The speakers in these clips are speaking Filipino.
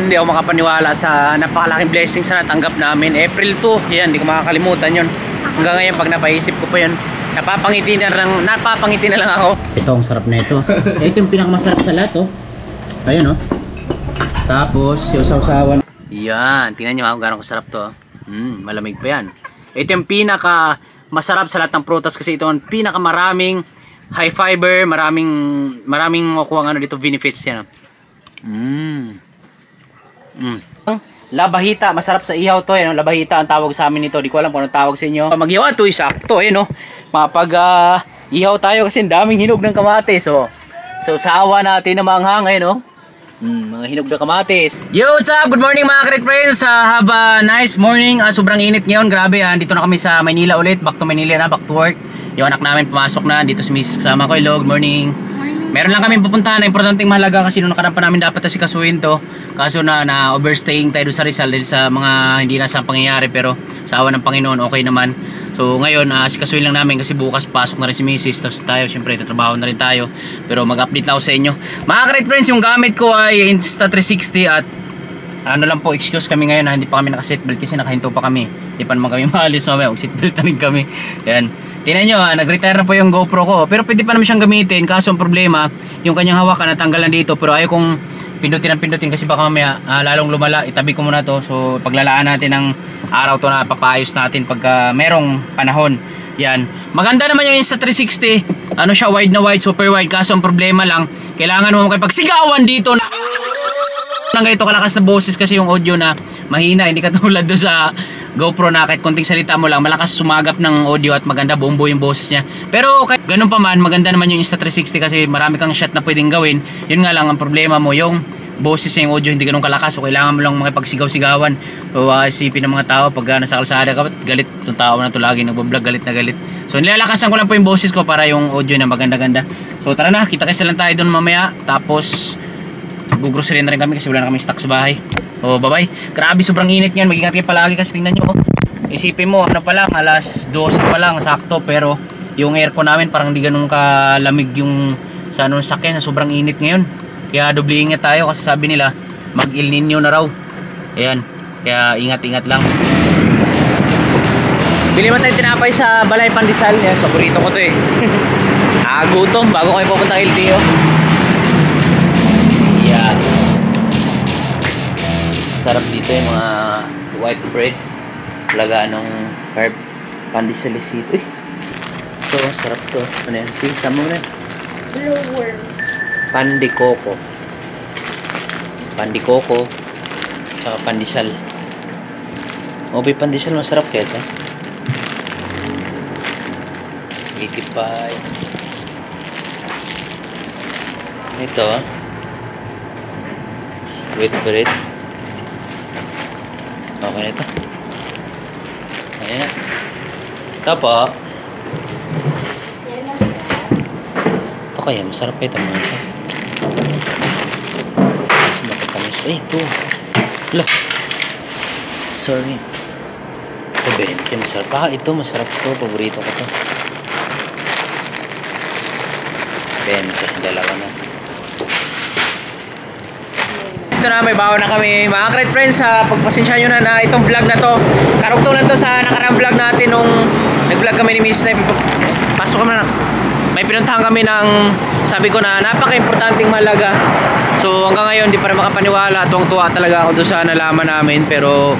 hindi ako makapaniwala sa napakalaking blessings na natanggap namin. April 2, yan, hindi ko makakalimutan yun. Hanggang ngayon, pag napaisip ko pa yun, napapangiti na lang ako. Ito, ang sarap na ito. Ito yung pinakamasarap sa lahat, oh. Ayun, oh. Tapos, yung sausawan. Yan, tingnan nyo kung gano'ng kasarap to. Malamig pa yan. Ito yung pinaka masarap sa lahat ng prutas kasi ito ang pinaka maraming high fiber, maraming makukuha ano dito benefits yan. Labahita, masarap sa ihaw to, eh, no? Labahita ang tawag sa amin nito. Di ko alam kung anong tawag sa inyo. Mag-ihaw to, sakto, eh, no? Mapag ihaw tayo kasi daming hinog ng kamatis, so sawa natin na maanghang, eh, no? Mga hinog na kamatis. Yo, what's up? Good morning mga great friends. Have a nice morning. Sobrang init ngayon, grabe. Dito na kami sa Maynila ulit. Back to Maynila na, back to work. Yung anak namin pumasok na. Dito si Mrs. kasama ko. Hello, good morning. Meron lang kami pupuntahan na importanteng mahalaga kasi nung nakaraan pa namin dapat na sikasuhin to. Kaso na overstaying tayo sa Rizal dahil sa mga hindi nasa pangyayari, pero sa awa ng Panginoon okay naman. So ngayon sikasuhin lang namin kasi bukas pasok na rin si Mrs. Tapos tayo syempre tatrabaho na rin tayo. Pero mag-update lang ako sa inyo. Mga great friends, yung gamit ko ay Insta360 at ano lang po, excuse kami ngayon hindi pa kami naka-seatbelt kasi nakahinto pa kami. Hindi pa naman kami maalis, mamaya mag-seatbelt na rin kami. Ayan. Tingnan nyo, nag-retire na po yung GoPro ko. Pero pwede pa naman siyang gamitin. Kaso ang problema, yung kanyang hawakan natanggalan dito. Pero ayaw kong pindutin kasi baka mamaya lalong lumala. Itabi ko muna to. So paglalaan natin ng araw to na papayos natin pagka merong panahon. Yan. Maganda naman yung Insta360. Ano siya, wide na wide, super wide. Kaso ang problema lang, kailangan mo makipagsigawan dito na ng ganito kalakas na boses kasi yung audio na mahina, hindi katulad doon sa GoPro na kahit konting salita mo lang malakas sumagap ng audio at maganda buong yung boses niya. Pero kahit ganun pa man, maganda naman yung Insta360 kasi marami kang shot na pwedeng gawin. Yun nga lang ang problema mo, yung boses niya, yung audio hindi ganun kalakas, so kailangan mo lang makipagsigaw-sigawan. So isipin ng mga tao pag nasa kalsada ka, galit yung tao na to lagi nagbo-vlog, galit na galit. So nilalakasan ko lang po yung boses ko para yung audio na maganda-ganda. So tara na, kita-kita lang tayo doon mamaya. Tapos gugrocery na rin kami kasi wala na kami stock sa bahay. Oh, bye bye. Grabe, sobrang init ngayon. Mag-ingat kayo palagi kasi tingnan nyo. Isipin mo, ano pa lang, alas 12 pa lang, sakto. Pero yung aircon namin parang hindi ganun kalamig yung sa anong sakyan. Sobrang init ngayon. Kaya doble ingat tayo kasi sabi nila mag-El Nino na raw. Ayan. Kaya ingat-ingat lang. Bili mo tayong tinapay sa Balay Pandesal. Yan, paborito ko to eh. Gutom bago kayo pupunta ng LTO. Sarap dito yung mga white bread, lagaan ng herb pandesalisito. So sarap to. Ano yan? Sama mo na yan. Blue worms. Pandikoko, tsaka pandesal. Obi pandesal masarap kaya ito. 85. Ito white bread. Okay na ito. Ayan na. Ito po. Ito kaya masarap ito mga ito. Mas matatamis. Ay ito. Hala. Sorry. Ito 20. Masarap. Ito masarap ito. Paborito ko ito. 20. Dalawa na. Ito na, may bawa na kami mga great friends. Pagpasensya nyo na itong vlog na to, karugtong lang to sa nakarang vlog natin nung nag-vlog kami ni Miss Snipe. Pasok kami na, may pinuntahan kami ng sabi ko na napaka-importanting malaga. So hanggang ngayon di pa rin makapaniwala. Tuwang-tuwa talaga ako doon sa nalaman namin. Pero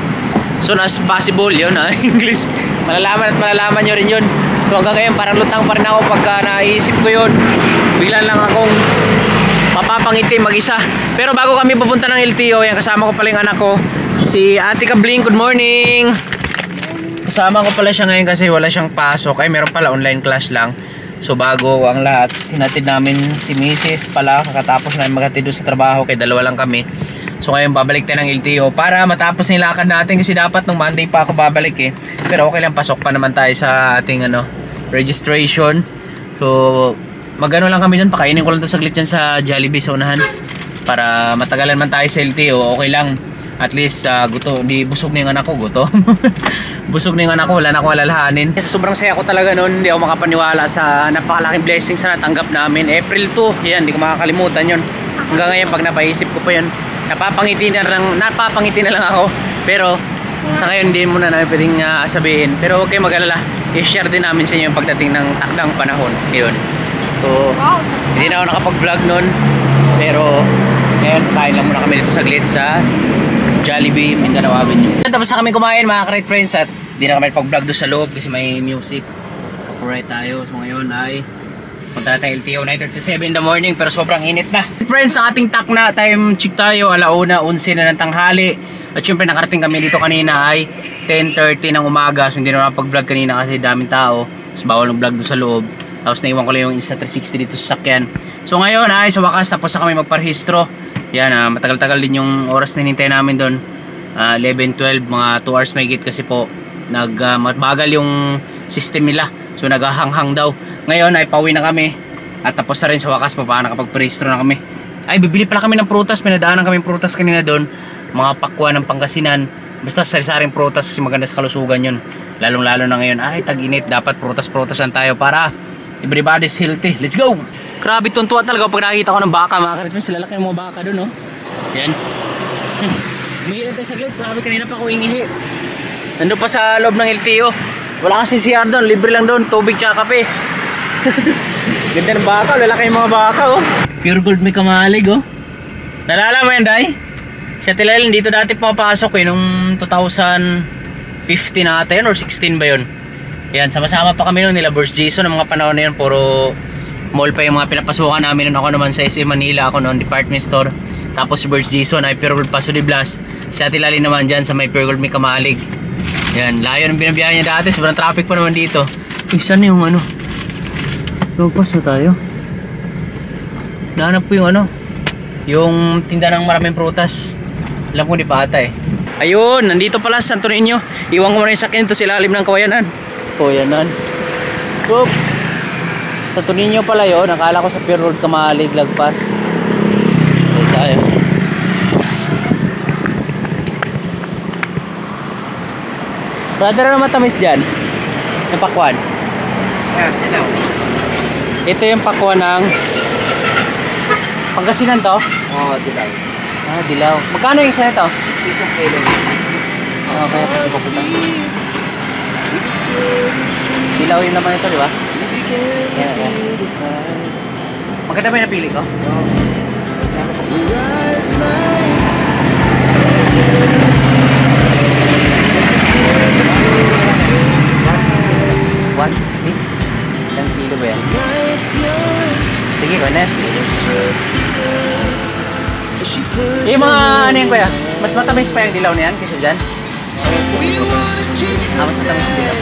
soon as possible yun English, malalaman at malalaman nyo rin yun. So hanggang ngayon parang lutang pa rin ako pagka naisip ko yun. Biglan lang akong mapapangiti mag-isa. Pero bago kami pupunta ng LTO, yan kasama ko pala yung anak ko, si Ate Kabling. Good morning. Kasama ko pala siya ngayon kasi wala siyang pasok. Ay meron pala, online class lang. So bago ang lahat, hinatid namin si Mrs. pala kakatapos namin maghatid doon sa trabaho, kaya dalawa lang kami. So ngayon babalik tayo ng LTO para matapos yung lakad natin kasi dapat nung Monday pa ako babalik eh. Pero okay lang, pasok pa naman tayo sa ating registration. So magano lang kami dun, pakainin ko lang to saglit dyan sa Jollibee sa unahan para matagalan man tayo sa LTO. Okay lang, at least di busog na yung anak ko. Busog na yung anak ko, wala na akong alalahanin. Sobrang saya ko talaga noon, hindi ako makapaniwala sa napakalaking blessings na natanggap namin. April 2, yan, hindi ko makakalimutan yun. Hanggang ngayon pag napaisip ko pa yun, napapangiti na lang ako. Pero sa ngayon hindi muna namin pwedeng sabihin. Pero huwag kayong mag-alala, i-share din namin sa inyo yung pagdating ng takdang panahon. Yun. So, hindi na ako nakapag-vlog nun. Pero ngayon, kain lang muna kami dito saglit sa Jollibee, Mindanao Avenue. Tapos na kami kumain mga ka-Ride Friends at hindi na kami pag-vlog doon sa loob kasi may music. Copyright tayo. So ngayon ay punta na tayo LTO 9:37 in the morning pero sobrang init na. Friends, ang ating takna, time check tayo, 1:11 na ng tanghali. At syempre nakarating kami dito kanina ay 10:30 ng umaga. So hindi na pag-vlog kanina kasi daming tao. So bawal ng vlog doon sa loob. Tapos naiwan ko lang yung Insta360 dito sa sakyan. So ngayon ay sa wakas tapos na kami magparehistro. Yan, matagal-tagal din yung oras na hinintay namin doon. 11-12, mga 2 hours may git kasi po mabagal yung system nila. So naghahanghang daw. Ngayon ay pauwi na kami. At tapos na rin sa wakas paano nakapag-prehistro na kami. Ay bibili pala kami ng prutas. Pinadaanan kami ng prutas kanina doon. Mga pakwa ng Pangasinan. Basta sari-saring prutas kasi maganda sa kalusugan yun. Lalong-lalo na ngayon. Ay tag-init. Dapat prutas-prutas lang tayo para everybody's healthy. Let's go! Grabe tuntua talaga pag nakikita ko ng baka mga ka-Ride Friends. Lalaki ng mga baka doon, no? Yan. Umihi tayo saglit. Grabe kanina pa ako ingihi. Nandun pa sa loob ng LTO. Wala kasi CR doon. Libre lang doon. Tubig tsaka kape. Ganda ng baka. Lalaki yung mga baka, oh. Pure gold may kamalig, oh. Nalala mo yan, Day? Sa Tilail, dito dati pumapasok, nung 2015 natin or 16 ba yun? Yan, sama-sama pa kami nung nila Burst Jason. Ang mga panahon na yun, puro mall pa yung mga pinapasukan namin. Ako naman sa SM Manila, ako noon department store. Tapos si Burst Jason ay Pure Gold Paso de Blas. Si Ate Lali naman dyan sa may Pure Gold may kamalig. Yan, layo ng binabiyahan niya dati. Sobrang traffic pa naman dito. Uy, saan yung ano? Lagpas na tayo. Nahanap ko yung ano, yung tinda ng maraming prutas. Alam ko di pa ata eh. Ayun, nandito pala sa Santo Niño. Iwan ko muna yung sakyan ito sa ilalim ng kawayanan. Kawayanan. Boop! Santo Niño pala yun. Nakala ko sa Pure Gold kamalig lagpas. So tayo. Brother, ano matamis dyan? Yung pakwan. Ayan, dilaw. Ito yung pakwan ng Pangasinan to? Oo, dilaw. Ah, dilaw. Magkano yung isa nito? Isang kilo. Ah, kaya kasi papunta. Dilaw yung naman ito, di ba? Yeah. Maganda ba yung napili ko? $160? Ilang kilo ba yan? Sige, Konet. Yung mga ano yan, kuya? Mas matamis pa yung dilaw na yan kaysa dyan? Mas matamis yung dilaw.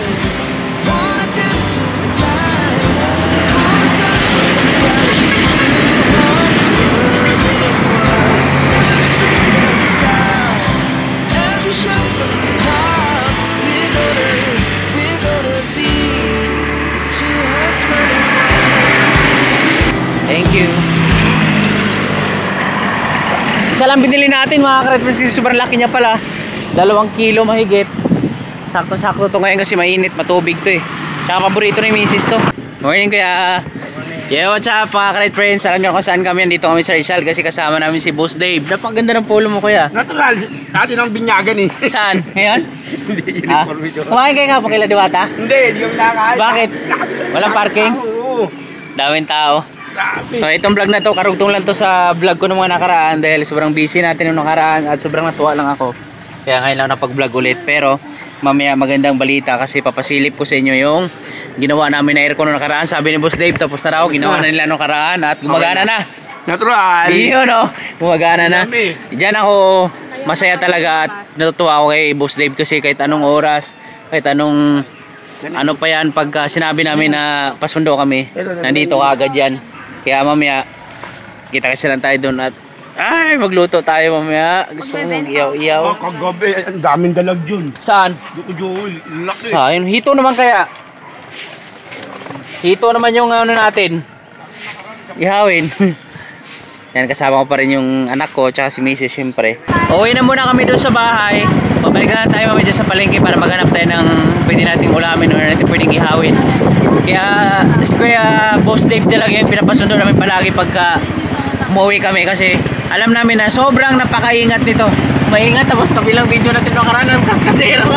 Thank you. Isa lang binili natin mga ka-Ride Friends kasi sobrang laki niya pala. 2 kilo mahigit. Sakto-sakto to ngayon kasi mainit, matubig to eh. Tsaka paborito na yung misis to. Morning kuya. Yeah, what's up mga ka-Ride Friends? Alam nyo kung saan kami. Nandito kami sa Rizal kasi kasama namin si Boss Dave. Napakaganda ng polo mo kuya. Natural. Dati ng binyagan eh. Saan? Ngayon? Hindi, Ha? uniform ito. Kumain kayo nga kila Diwata? Hindi, hindi yung nakain. Bakit? Walang parking? Oo. Daming tao. Grabe. So itong vlog na to, karugtong lang to sa vlog ko ng mga nakaraan dahil sobrang busy natin nung nakaraan at sobrang natuwa lang ako. Kaya ngayon lang napag-vlog ulit. Pero mamaya magandang balita kasi papasilip ko sa inyo yung ginawa namin na aircon nung nakaraan. Sabi ni Boss Dave, tapos na raw, ginawa na nila nung nakaraan at gumagana na. Natural. Yun o, gumagana na. Dami. Diyan ako masaya talaga at natutuwa ako kay Boss Dave kasi kahit anong oras, kahit anong ano pa yan, pagka sinabi namin na pasundo kami, nandito ka agad yan. Kaya mamaya, kita kasi lang tayo doon at ay, magluto tayo mamaya. Gusto ko mag-iyaw-iyaw. Oh, kagabi, ang daming dalag yun. Saan? Dito, Joel. Laki. Saan? Hito naman kaya. Hito naman yung ano natin. Ihawin. Yan, kasama ko pa rin yung anak ko tsaka si Mrs. syempre. Uwi na muna kami doon sa bahay. Pabalikan na tayo mamaya dyan sa palengke para maghanap tayo ng pwede nating ulamin o natin pwedeng ihawin. Kaya si Kuya Boss Dave talaga yan, pinapasundo namin palagi pagka umuwi kami kasi alam namin na sobrang napakaingat nito. Maingat, tapos kabilang video natin nakaraan ng kaskasero.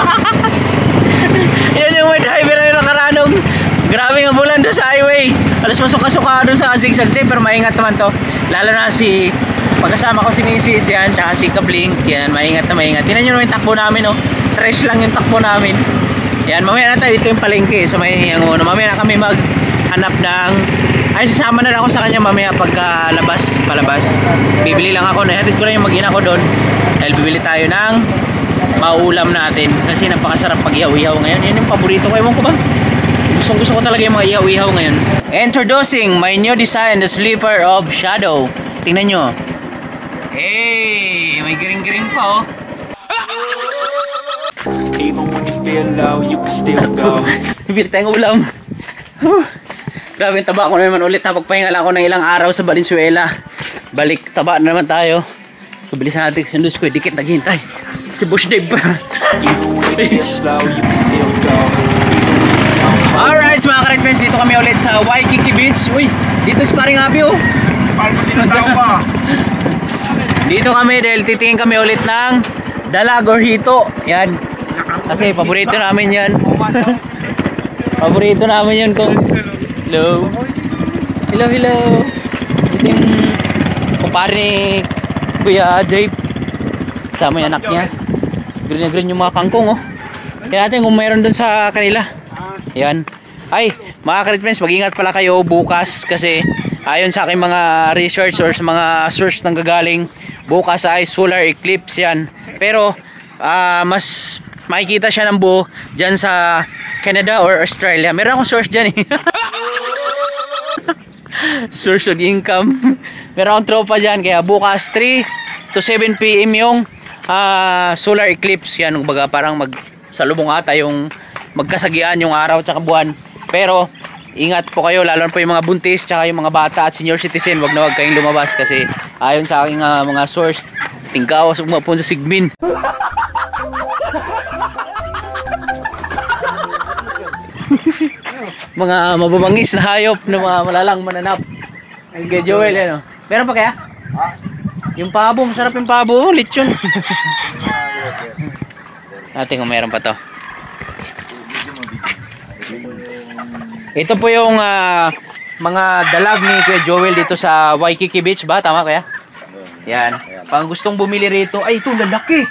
Yan yung may driver na nakaraan. Grabe nga bulan doon sa highway. Alas masuka-suka doon sa zigzag tape, pero maingat naman to. Lalo na si pagkasama ko si Mrs. yan, tsaka si Kabling. Yan, maingat na maingat. Tingnan nyo naman yung takbo namin, oh. Fresh lang yung takbo namin. Yan, mamaya na tayo. Dito yung palengke. So may yung, mamaya na kami maghanap ng... Ay, sasama na ako sa kanya mamaya pagka palabas. Bibili lang ako. Nahatid ko lang yung mag-ina ko doon. Dahil bibili tayo ng mauulam natin. Kasi napakasarap pag ihaw-ihaw ngayon. Yan yung paborito ko. Ewan ko ba? Gusto ko talaga yung mga ihaw-ihaw ngayon. Introducing my new design, the Sleeper of Shadow. Tingnan nyo. Hey, may giring-giring pa, oh. Even when you feel low, you can still go. Bibili tayong ulam. Grabe yung taba ko naman ulit. Pagpahinga lang ako ng ilang araw sa Valenzuela. Balik taba na naman tayo. So, bilisan natin kasi nandun ko. Dikit naghihintay. Si Bush Dave pa. Even when you feel slow, you can still go. Alright, mga ka-red friends. Dito kami ulit sa Waikiki Beach. Uy, dito is paring Abi, oh. Paano mo tinatao pa? Dito kami dahil titingin kami ulit ng dalag or hito. Yan. Kasi paborito namin yan. Paborito namin yan kung... Hello. Hello, hello. Ito yung kumpare ni Kuya Dave. Kasama yung anak niya. Green na green yung mga kangkong, oh. Kaya natin kung mayroon dun sa kanila. Yan. Ay, mga ka-red friends, mag-ingat pala kayo bukas kasi ayon sa aking mga research or sa mga source nang gagaling, bukas ay solar eclipse yan. Pero mas makikita siya ng buo dyan sa Canada or Australia. Meron akong source dyan, eh. Source of income. Meron akong tropa dyan. Kaya bukas 3 to 7 PM yung solar eclipse. Yan, baga parang salubong ata yung magkasagian yung araw at buwan. Pero ingat po kayo, lalo na po yung mga buntis tsaka yung mga bata at senior citizen. Wag na wag kayong lumabas kasi ayon sa aking mga source, tingkawas mga po sa Sigmin. Mga mababangis na hayop na mga malalang mananap. Kay Joel, ano? Meron pa kaya? Yung pabo, masarap yung pabo, lechon. Natin kung meron pa to. Ito po yung mga dalag ni Kuya Joel dito sa Waikiki Beach ba? Tama kaya? Yan. Pang gustong bumili rito, ay ito lalaki.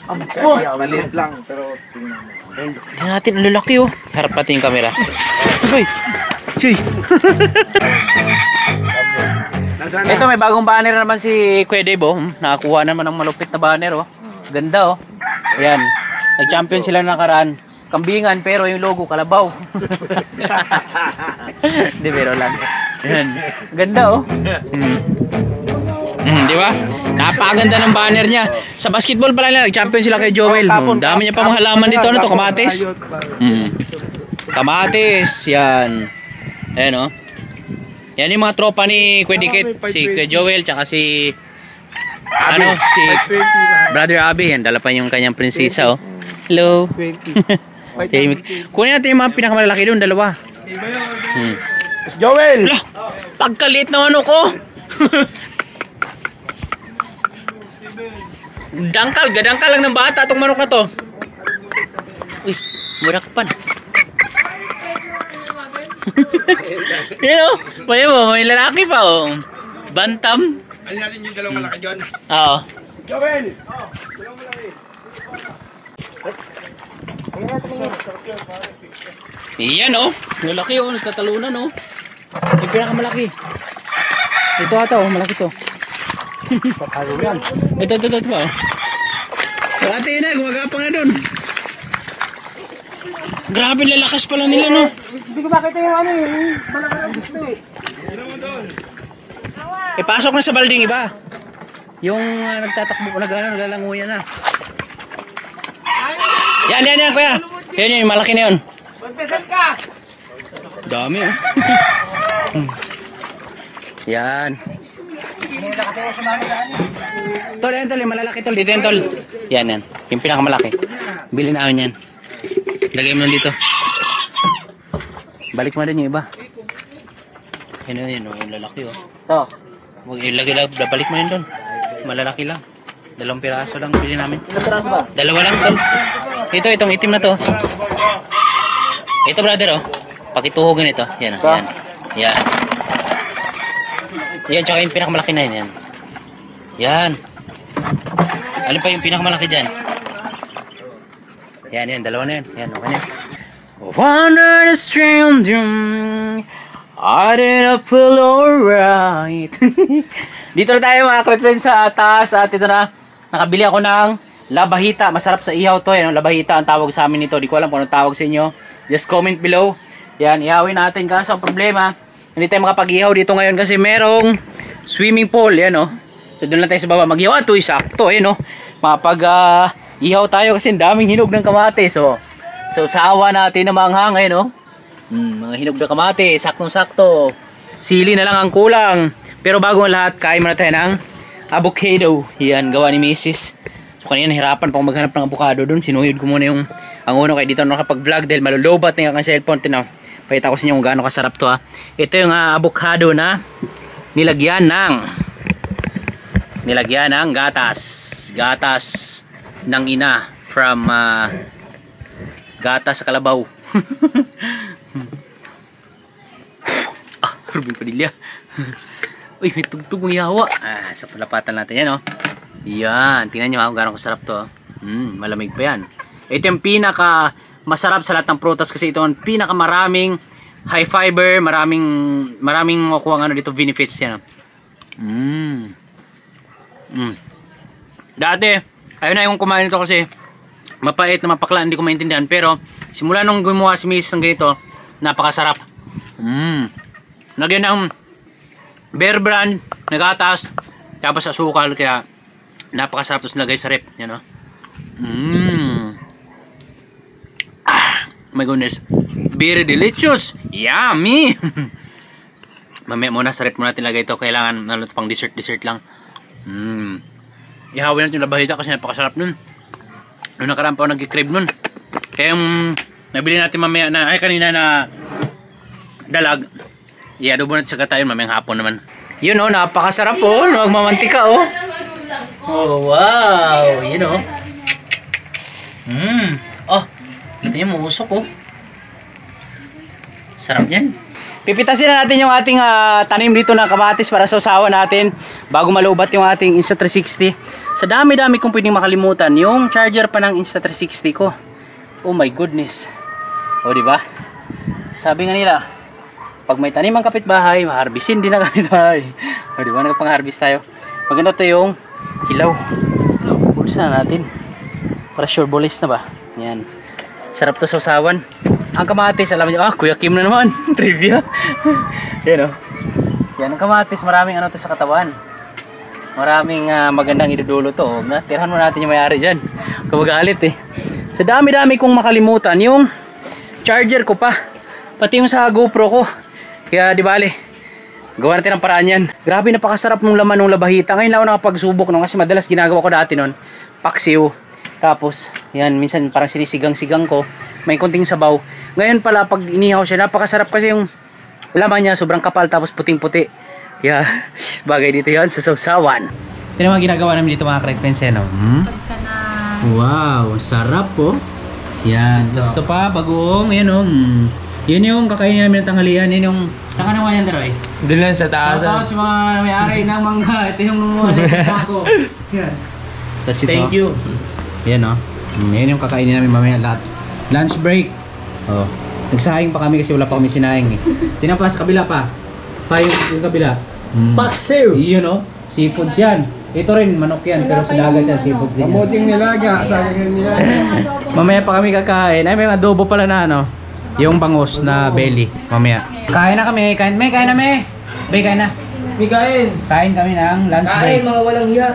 Abo. Maliit lang, pero tingnan mo. Tingnan natin, ang lalaki, oh. Harap natin yung camera. Uy! Chuy! Ito, may bagong banner naman si Kuya Dave, oh. Nakakuha naman ng malupit na banner, oh. Ganda, oh. Ayan. Nag-champion sila nakaraan. Kambingan, pero yung logo, kalabaw. Hindi, pero lang. Ayan. Ganda, oh. Di ba? Napakaganda ng banner niya. Sa basketball pala nila, nag-champion sila kay Joel. Dami niya pa mga halaman dito. Ano to? Kamatis? Kamatis. Yan. Ayan, oh. Yan yung mga tropa ni Kuya Dikit. Si Kuya Joel, tsaka si... si Brother Abby. Yan, dala pa yung kanyang prinsesa, oh. Hello. Kunin natin yung mga pinakamalaki doon, dalawa. Joel! Pagkalit naman ako. Gadangkal lang ng bata itong manok na to. Uy, murakpan. Yan, oh. May lalaki pa, oh. Bantam. Alin natin yung dalawang malaki dyan? Oo. Joel! Yan, oh. Malaki, oh. Nagtatalunan, oh. Yung pinakamalaki. Ito ata, oh. Malaki to. Ito pa, oh. Ate na, gumagapang na dun. Grabe, lalakas pala nila, no? Hindi ko makita yung ano yung malaki ng gusto eh. Pasok na sa balding iba. Yung nagtatakbo, naglalanguyan na. Yan, kuya. Yan, yung malaki na yun. Magpesal ka! Dami, oh. Yan. Tol, yung malalaki, tol. Dito yan, tol. Yan. Yung pinakamalaki. Bili na yan. Lagay mo lang dito. Balik mo din yung iba. Yan, yung lalaki, oh. Ito. Balik mo yun doon. Malalaki lang. 2 piraso lang bili namin. Ilang piraso ba? 2 lang tol. Itong itim na to. Ito brother oh. Pakituhogin ito. Yan oh. Yan. Yan. Yan tsaka yung pinakamalaki na yan. Yan. Ano pa yung pinakamalaki dyan? Yan, 2 na yan. Yan, okay na. Wonder the stranger, I didn't feel alright. Dito na tayo mga friends sa taas at ito na. Nakabili ako ng labahita. Masarap sa ihaw to. Yan, labahita ang tawag sa amin nito. Di ko alam kung ano tawag sa inyo. Just comment below. Yan, ihawin natin. Kaso ang problema, hindi tayo makapag-ihaw dito ngayon kasi merong swimming pool. Yan o. So doon lang tayo sa baba. Mag-ihaw. Ito, sakto. Yan o. Makapag-ihaw tayo kasi daming hinog ng kamatis. So sawa natin na manghang. Yan o. Mga hinog na kamatis. Saktong-sakto. Sili na lang ang kulang. Pero bago ang lahat, kain muna tayo ng avocado. Yan, gawa ni Mrs. So kanina nahirapan pa akong maghanap ng avocado doon. Sinuyod ko muna yung ang uno kaya dito nakapag-vlog dahil malulobat na yung cellphone. Tinaw. Pakita ko sa inyo kung gaano kasarap to ha. Ito yung avocado na nilagyan ng gatas. Gatas ng ina from gatas sa kalabaw. Ruben Padilla. Uy, may tugtog ng yawa. Sa palapatan natin yan, oh. Yan, tingnan nyo kung gano'ng kasarap to. Malamig pa yan. Ito yung pinaka masarap sa lahat ng prutas kasi ito ang pinaka maraming high fiber, maraming makukuha ng ano dito benefits yan. Dati, ayun na yung kumain ito kasi mapait na mapakla, hindi ko maintindihan. Pero simula nung gumawa si Mrs. ng ganito, napakasarap. Lagyan ng Bear Brand, nagatas, tapos asukal, kaya napakasarap. Tapos nilagay sa rep, yan o. My goodness, very delicious, yummy. Mamaya muna sa rep muna natin lagay ito, kailangan ano, pang dessert lang. Ihawin natin yung labahita kasi napakasarap nun. Noong nakaraan pa ako nag-crave nun. Kaya yung nabili natin mamaya na, ay kanina na dalag, i-adobo natin sa katayon mamayang hapon naman. Yun o, napakasarap o, nagmamantika o. Oh wow, yun o. Oh, kita nyo mausok o. Sarap yan. Pipitasin na natin yung ating tanim dito na kamatis para sa usawa natin bago malubat yung ating Insta360. Sa dami-dami kong pwedeng makalimutan, yung charger pa ng Insta360 ko. Oh my goodness. O diba? Sabi nga nila, pag may tanim ang kapitbahay, maharbisin din ang kapitbahay. O diba, nagpang-harvest tayo. Maganda to yung hilaw. Bulsa na natin. Para sure bulis na ba? Yan. Sarap to sa usawan. Ang kamatis, alam niyo, Kuya Kim na naman. Trivia. Yan o. Yan, ang kamatis, maraming ano to sa katawan. Maraming magandang idudulot to. Tirahan mo natin yung may-ari dyan. Kumagalit eh. Sa dami-dami kong makalimutan, yung charger ko pa. Pati yung sa GoPro ko. Kaya di bale, gawa natin ang paraan yan. Grabe, napakasarap ng laman ng labahita. Ngayon lang ako nakapagsubok no, kasi madalas ginagawa ko dati nun, paksiw. Tapos, yan, minsan parang sinisigang-sigang ko. May konting sabaw. Ngayon pala, pag inihaw siya, napakasarap kasi yung laman niya, sobrang kapal, tapos puting-puti. Yeah, bagay dito yan sa sausawan. Ito naman ginagawa namin dito mga friends, no? Wow, sarap po. Yan, tapos ito pa, bagoong, yan o. Yun yung kakainin namin ng tanghalian. Yun yung... Saan ka naman yan, Daroy? Doon lang sa taas. Shoutout sa mga may-ari ng mangga. Ito yung numuha sa ako. Yan. Tapos ito. Thank you. Yan o. Yan yung kakainin namin mamaya lahat. Lunch break. Oh. Nagsahing pa kami kasi wala pa kami sinahing eh. Tinan pa sa kabila pa. Yung kabila. Paksiw! Yun o. Seafoods yan. Ito rin, manok yan. Pero sa dagat yan, seafoods din yan. Kamuting nilaga. Saging nilaga. Mamaya pa kami kakain. Ay, may adobo pala na ano. Yung bangus na belly. Mamaya. Kain na kami. Kain na me. Bay, kain na. Mikain! Kain kami ng lunch break. Kain mga walang hiya.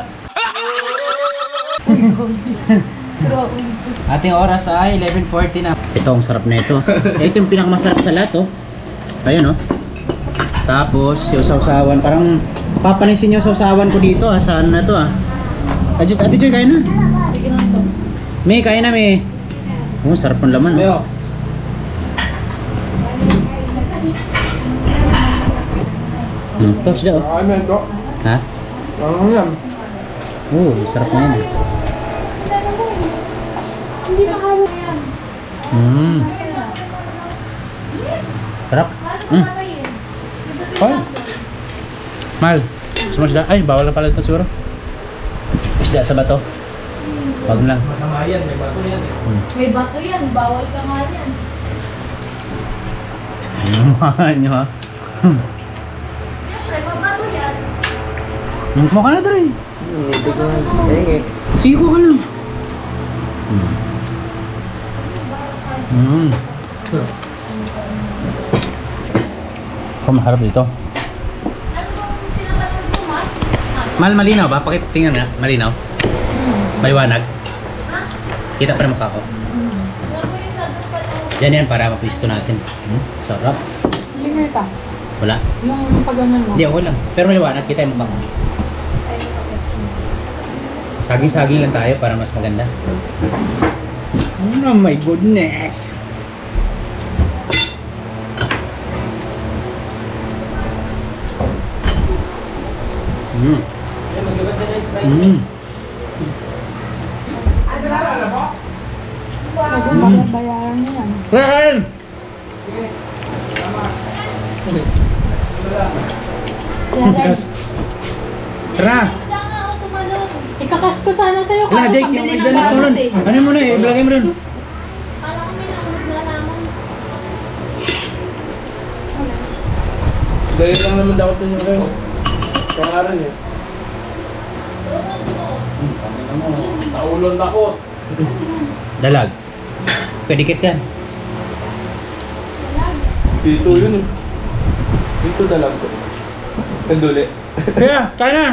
Ating oras ay 11:40 na. Ito ang sarap na ito. Ito yung pinakamasarap sa lahat oh. Ayun oh. Tapos yung sausawan, parang papanisin yung sausawan ko dito ah. Saan na to ah? Ate Joy, kain na. May, kain na May. Oh, sarap ng laman oh. Tos daw. Amen ko. Ha? Ano yan? Sarap na yan. Hindi makawala yan. Sarap. Oh. Mal, gusto mo isda? Ay, bawal na pala ito siguro. Isda sa bato. Wag lang. Masama yan, may bato yan. May bato yan. Bawal ka nga yan. Mahal nyo ha. Siyempre, mabato yan. Kumain ka na doon eh. Hindi ko eh. Sige ko ka lang. Maharap dito. Ano bang tinatanong mo, ma? Mal, malinaw ba? Pakitingnan na. Malinaw. Maliwanag. Kita pa naman ako. Wala ko yung sabi pa to. Yan para mapisto natin. Sarap. Hindi ka. Wala. Yung pag-anon mo. Hindi, ako lang. Pero maliwanag. Kita yung mukha ko. Saging-saging lang tayo para mas maganda. Oh my goodness. Bayaran mo yan. Kaya Tara! Isda nga o tumalon. Ikakas ko sana sa'yo Wala, kaso Jake, yung pambili isda ng na gatas tulon. eh. Ano mo na eh, ilagay mo rin. Kala ko may nahulog na lamang. Dahil lang naman daw ito yung kayo. Pangaran eh. Naulon ako. Dalag. Pedikit yan. Dito yun eh. Dito dalag ko. Nanduli. Kaya, kaya na.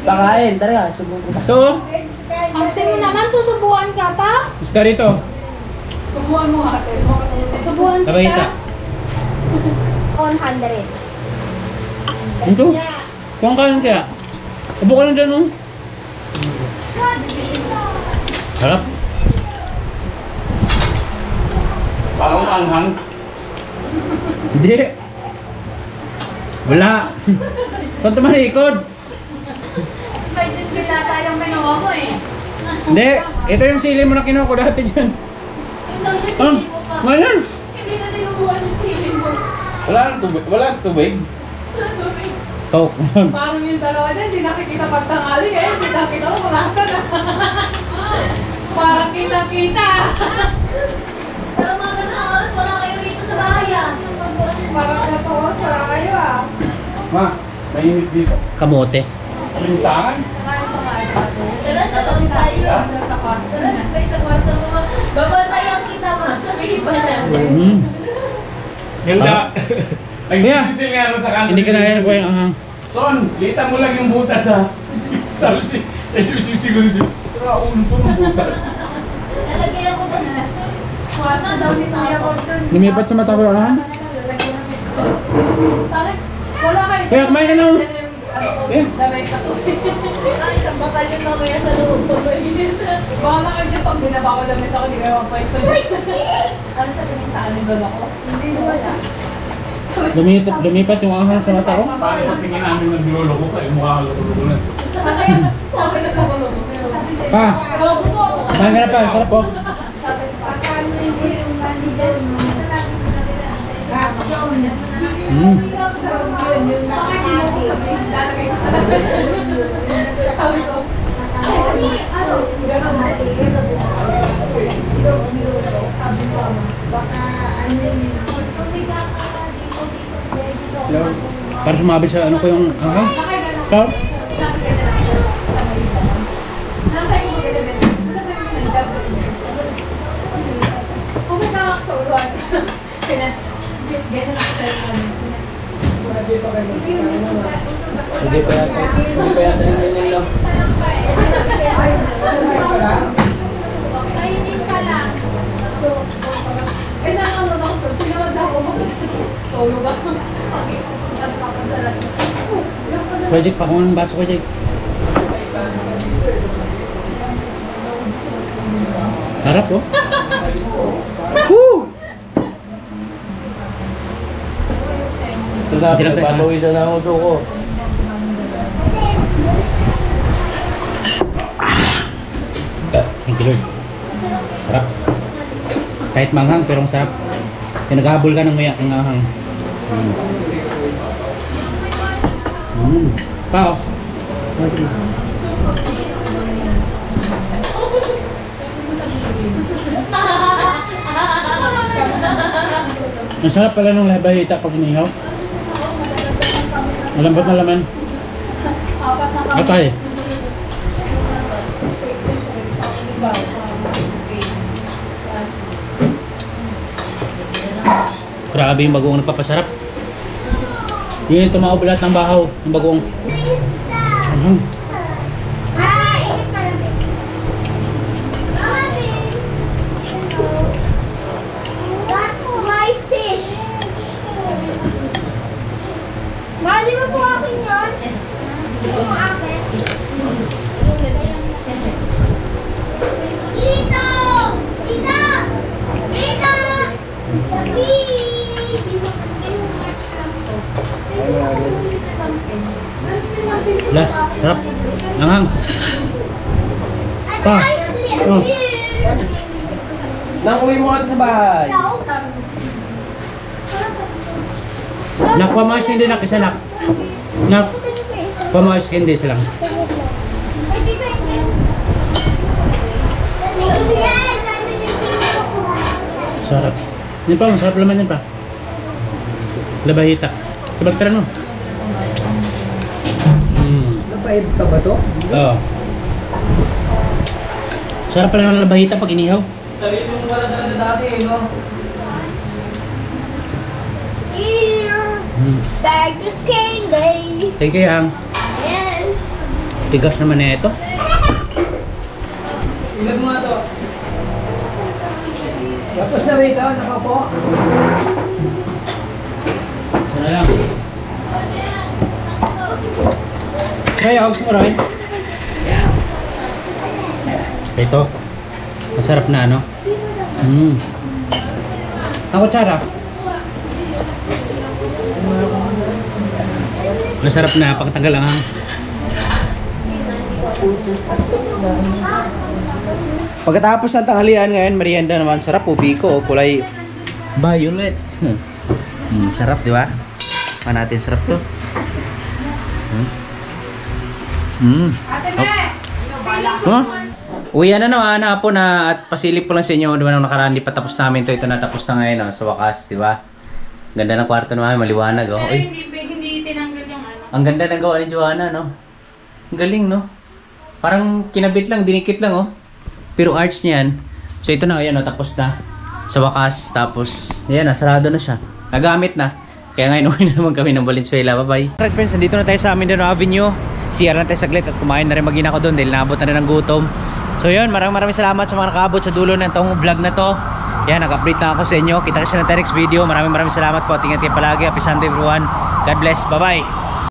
Pakain, tara. Subok ko. Ito. Ate mo naman, susubuan ka pa? Basta rito. Subuhan mo ate. Subuan Labahita. kita. 100. Ito. Kuha ka lang kaya. Upo ka lang dyan, oh. Sarap. Parang anghang. Hindi. Wala. Kung tumalikod. May dun bila tayong ginawa mo eh. Hindi. Ito yung sili mo na kinuha ko dati dyan. Yung daw yung Ah, sili mo pa. ngayon. Hindi na tinubuhan yung sili mo. Wala nang tubig. Wala nang tubig. Coke. Parang yung dalawa na, hindi nakikita pagtangali eh. Hindi nakikita ko wala ka na. Parang kita-kita. Pero mga ganang oras, wala kayo rito sa bahay ah. Parang natawag sa kayo ah. Ma, mainit dito. Kamote. Minsan? Tara sa loob tayo. Tara, tayo sa kwarto mo. Babantayan kita ma. Sabihin pa na. Hilda. Nagsisil nga ako sa kanto. Hindi ka na yan, kuya. Son, lita mo lang yung butas ha. Sabi siguro dito. Ulo to ng butas. Nalagyan ko doon. Wala daw ni Kuya ko doon. Lumipat sa mata ko lang. Alex, wala kayo. Kaya kumain ka na. Eh? Damay ka to. Ay, isang bakal yung mamaya sa loob. Bahala kayo dyan pag binaba ko damit ako, hindi kayo mapwesto dyan. Ano sabihin sa akin doon ako? Hindi wala. Lumipat yung ahang sa mata ko. Paano sa tingin namin nagluloko kayo? Mukha loko-loko na. Sabi na sa kulong. Pa, Bago ko ako. kumain ka na pa. Sarap po. Pagkano hindi yung manager mo. Bakit hindi mo ko sabihin? Lalagay ko sa sabi ko. Ano? Ganon. Baka ano yun. Tumiga ka dito, dito. Para sumabit sa ano ko yung ahang. Bakit ganon? Ikaw? Nantay ko magagalit. Nantay ko magagalit. Kung may tawag sa uluan. Ganyan ako sa uluan. Hindi pa ganyan. Hindi pa yata. Hindi pa yata yung ganyan lang. Kainin ka lang. Eh, nanonood ako to. Tinawad ako tulog ako. Project pa kung anong baso ko, Jake. Harap oh. Woo! Ito na, Hindi lang tayo, papawisan na ang uso ko. Thank you, Lord. Sarap. Kahit manghang, pero ang sarap. Kaya naghahabol ka ng manghang. Pao. Ang sarap pala ng labahita pag inihaw. Malambot na laman. Atay. Grabe yung bagoong nagpapasarap. Yun yung tumaob lahat ng bahaw. Yung bagoong. That's my fish. Mali mo po akin yun? Yung akin? Dito! Dito! Dito! Last, sarap. Langhang. Pa. Oh. Nang uwi mo ka sa bahay. Nak, pamaas hindi nak, isa nak. Nak, pamaas hindi isa lang. Sarap. Yan pa, masarap laman yan pa. Labahita. Kabagtaran mo. Napahit ka ba to? Oo. Sarap pala ng labahita pag inihaw. Dali yung wala talaga dati, no? Here, bag is candy. Thank you, Yang. Yes. Tigas naman na ito. Ilag mo nga to. Tapos na rito, nakapo. Sana lang. Kaya huwag sumurahin. Ito. Masarap na, ano? Ang kutsara. Masarap na, pagtagal lang ang. Pagkatapos ng tanghalian ngayon, merienda naman. Sarap, ubi ko, kulay violet. Sarap, di ba? Pa natin sarap to. Oh. Uwian na naman, hapon na at pasilip ko lang sa inyo. Diba nung nakaraan, di pa tapos namin to. Ito natapos na ngayon, sa wakas, di ba? Ganda ng kwarto naman, maliwanag. Oh. Pero Uy, hindi tinanggal yung ano. ang ganda ng gawa ni Joanna, no? Ang galing, no? Parang kinabit lang, dinikit lang, oh. Pero arts niyan. So ito na, ayan, oh, tapos na. Sa wakas, tapos, ayan, sarado na siya. Nagamit na. Kaya ngayon, uwi na naman kami ng Valenzuela. Bye-bye. Alright friends, nandito na tayo sa Mindanao Avenue. CR na tayo saglit at kumain na rin mag-ina ko doon dahil naabot na rin ng gutom. So yun, maraming salamat sa mga nakaabot sa dulo ng tong vlog na to. Yan, nag-update na ako sa inyo. Kita kasi na tayo next video. Maraming salamat po. Tingnan kayo palagi. Happy Sunday everyone. God bless. Bye-bye.